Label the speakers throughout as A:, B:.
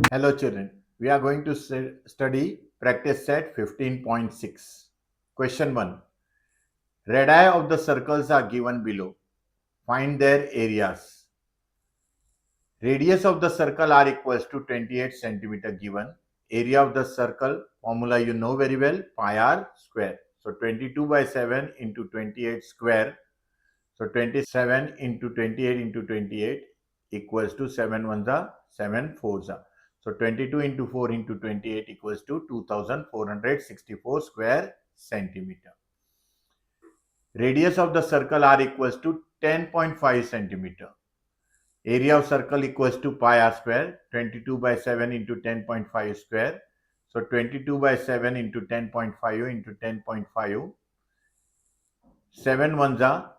A: Hello children, we are going to study practice set 15.6. Question 1. Radii of the circles are given below. Find their areas. Radius of the circle r equals to 28 centimeter given. Area of the circle, formula you know very well, pi r square. So 22 by 7 into 28 square. So 27 into 28 into 28 equals to 7 ones are 7 fours are. So 22 into 4 into 28 equals to 2464 square centimeter. Radius of the circle r equals to 10.5 centimeter. Area of circle equals to pi r square. 22 by 7 into 10.5 square. So 22 by 7 into 10.5 into 10.5. 7 ones are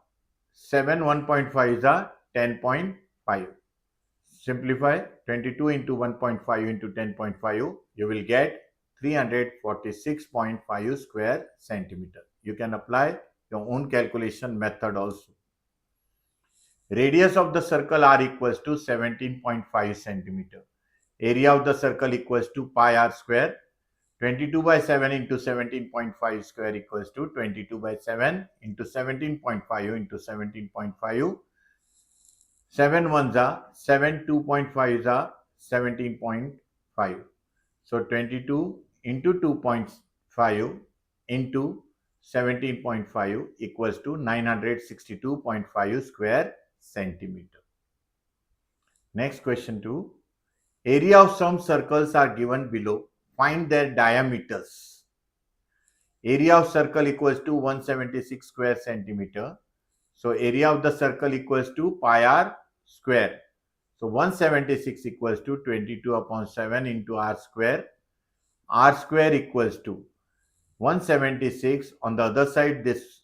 A: 7 1.5 are 10.5. Simplify 22 into 1.5 into 10.5. You will get 346.5 square centimeter. You can apply your own calculation method also. Radius of the circle r equals to 17.5 centimeter. Area of the circle equals to pi r square. 22 by 7 into 17.5 square equals to 22 by 7 into 17.5 into 17.5. 7 ones are 7 2.5s are 17.5. So 22 into 2.5 into 17.5 equals to 962.5 square centimeter. Next question 2. Area of some circles are given below. Find their diameters. Area of circle equals to 176 square centimeter. So area of the circle equals to pi r square. So 176 equals to 22 upon 7 into r square. R square equals to 176. On the other side, this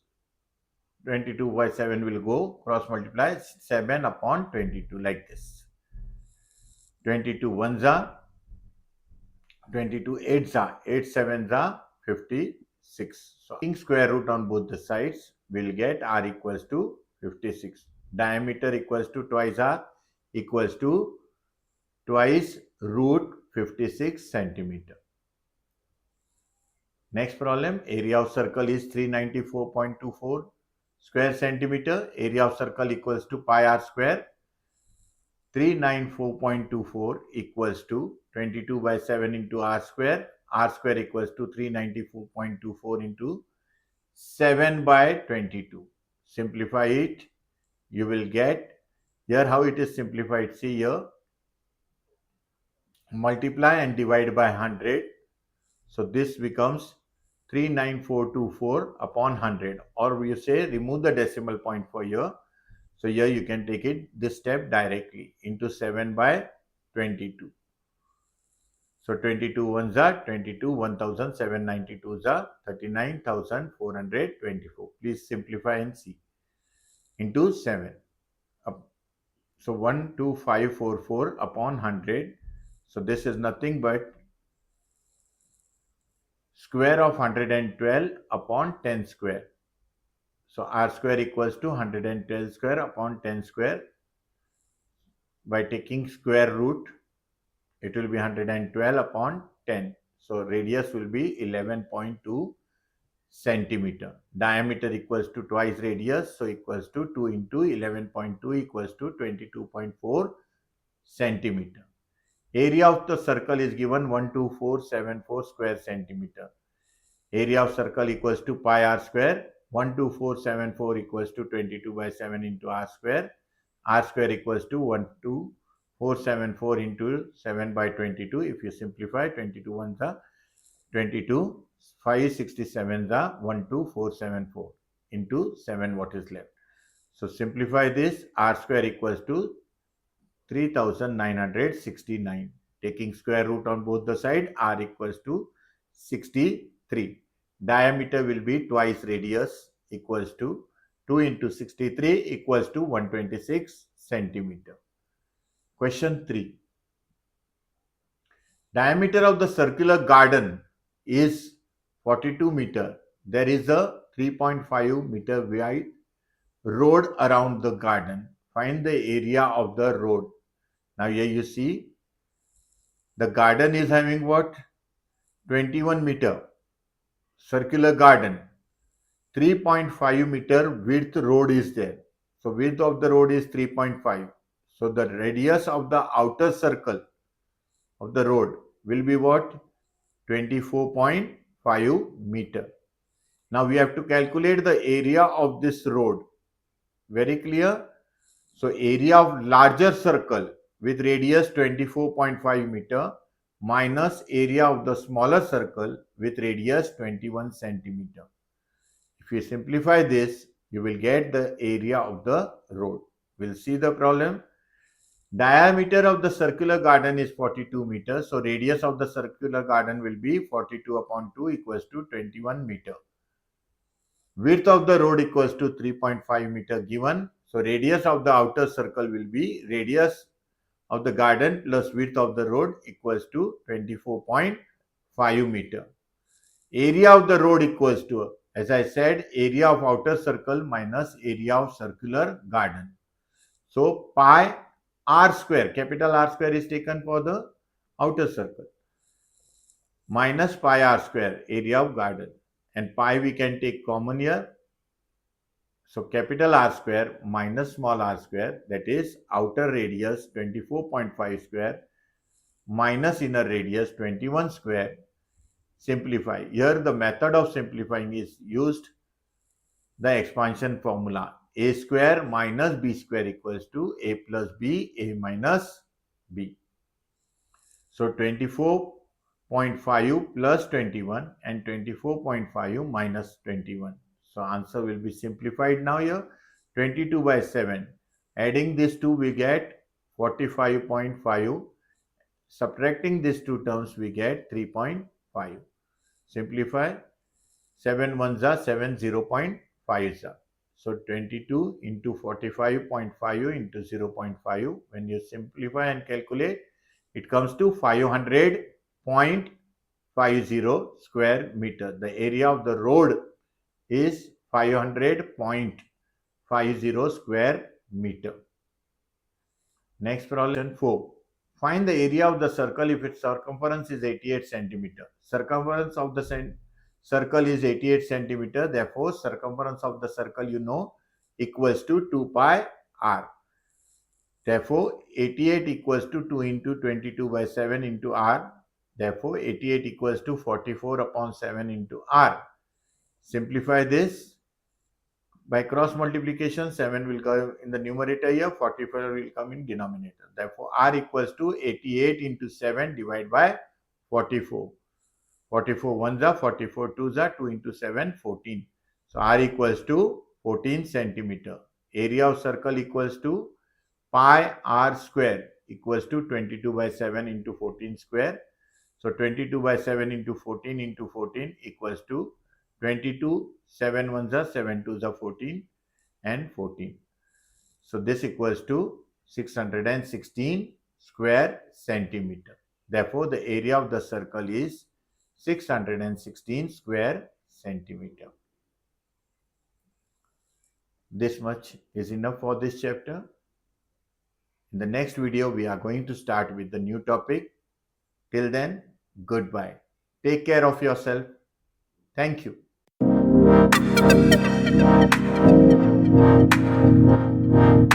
A: 22 by 7 will go cross multiply 7 upon 22 like this. 22 ones are 22 8s are 8 7s are 56. So taking square root on both the sides, we'll get r equals to 56. Diameter equals to twice r equals to twice root 56 centimeter. Next problem, area of circle is 394.24 square centimeter. Area of circle equals to pi r square. 394.24 equals to 22 by 7 into r square. R square equals to 394.24 into 7 by 22. Simplify it. You will get here how it is simplified. See here. Multiply and divide by 100. So this becomes 39424 upon 100, or you say remove the decimal point for here. So here you can take it this step directly into 7 by 22. So 22 ones are 22, 1792s are 39,424. Please simplify and see. Into 7. So 12544 upon 100. So this is nothing but square of 112 upon 10 square. So r square equals to 112 square upon 10 square. By taking square root, it will be 112 upon 10. So radius will be 11.2 centimeter. Diameter equals to twice radius. So equals to 2 into 11.2 equals to 22.4 centimeter. Area of the circle is given 12474 square centimeter. Area of circle equals to pi r square. 12474 equals to 22 by 7 into r square. R square equals to 12474 into 7 by 22. If you simplify, 22 ones are 22, 567s are 12474 into 7 what is left. So simplify this, r square equals to 3969. Taking square root on both the side, r equals to 63. Diameter will be twice radius equals to 2 into 63 equals to 126 centimeter. Question 3. Diameter of the circular garden is 42 meter. There is a 3.5 meter wide road around the garden. Find the area of the road. Now here you see the garden is having what? 21 meter. Circular garden. 3.5 meter width road is there. So width of the road is 3.5. So the radius of the outer circle of the road will be what? 24.5 meter. Now we have to calculate the area of this road. Very clear? So area of larger circle with radius 24.5 meter minus area of the smaller circle with radius 21 centimeter. If you simplify this, you will get the area of the road. We'll see the problem. Diameter of the circular garden is 42 meters. So radius of the circular garden will be 42 upon 2 equals to 21 meter. Width of the road equals to 3.5 meter given. So radius of the outer circle will be radius of the garden plus width of the road equals to 24.5 meter. Area of the road equals to, as I said, area of outer circle minus area of circular garden. So pi r square, capital R square is taken for the outer circle, minus pi r square, area of garden, and pi we can take common here. So capital R square minus small r square, that is outer radius 24.5 square minus inner radius 21 square. Simplify. Here the method of simplifying is used the expansion formula. A square minus b square equals to a plus b, a minus b. So 24.5 plus 21 and 24.5 minus 21. So answer will be simplified now here. 22 by 7. Adding these two we get 45.5. Subtracting these two terms we get 3.5. Simplify. 7 ones are 7, 0.5 are. So 22 into 45.5 into 0.5. When you simplify and calculate, it comes to 500.50 square meter. The area of the road is 500.50 square meter. Next problem 4. Find the area of the circle if its circumference is 88 centimeter. Circumference of the circle is 88 centimeter. Therefore, circumference of the circle you know equals to 2 pi r. Therefore, 88 equals to 2 into 22 by 7 into r. Therefore, 88 equals to 44 upon 7 into r. Simplify this. By cross multiplication, 7 will go in the numerator here, 44 will come in denominator. Therefore, r equals to 88 into 7 divided by 44. 44 ones are 44 twos are 2 into 7, 14. So, r equals to 14 centimeter. Area of circle equals to pi r square equals to 22 by 7 into 14 square. So, 22 by 7 into 14 into 14 equals to 22, 7 ones are 7 twos are 14 and 14. So, this equals to 616 square centimeter. Therefore, the area of the circle is 616 square centimeter. This much is enough for this chapter. In the next video, we are going to start with the new topic. Till then, goodbye. Take care of yourself. Thank you.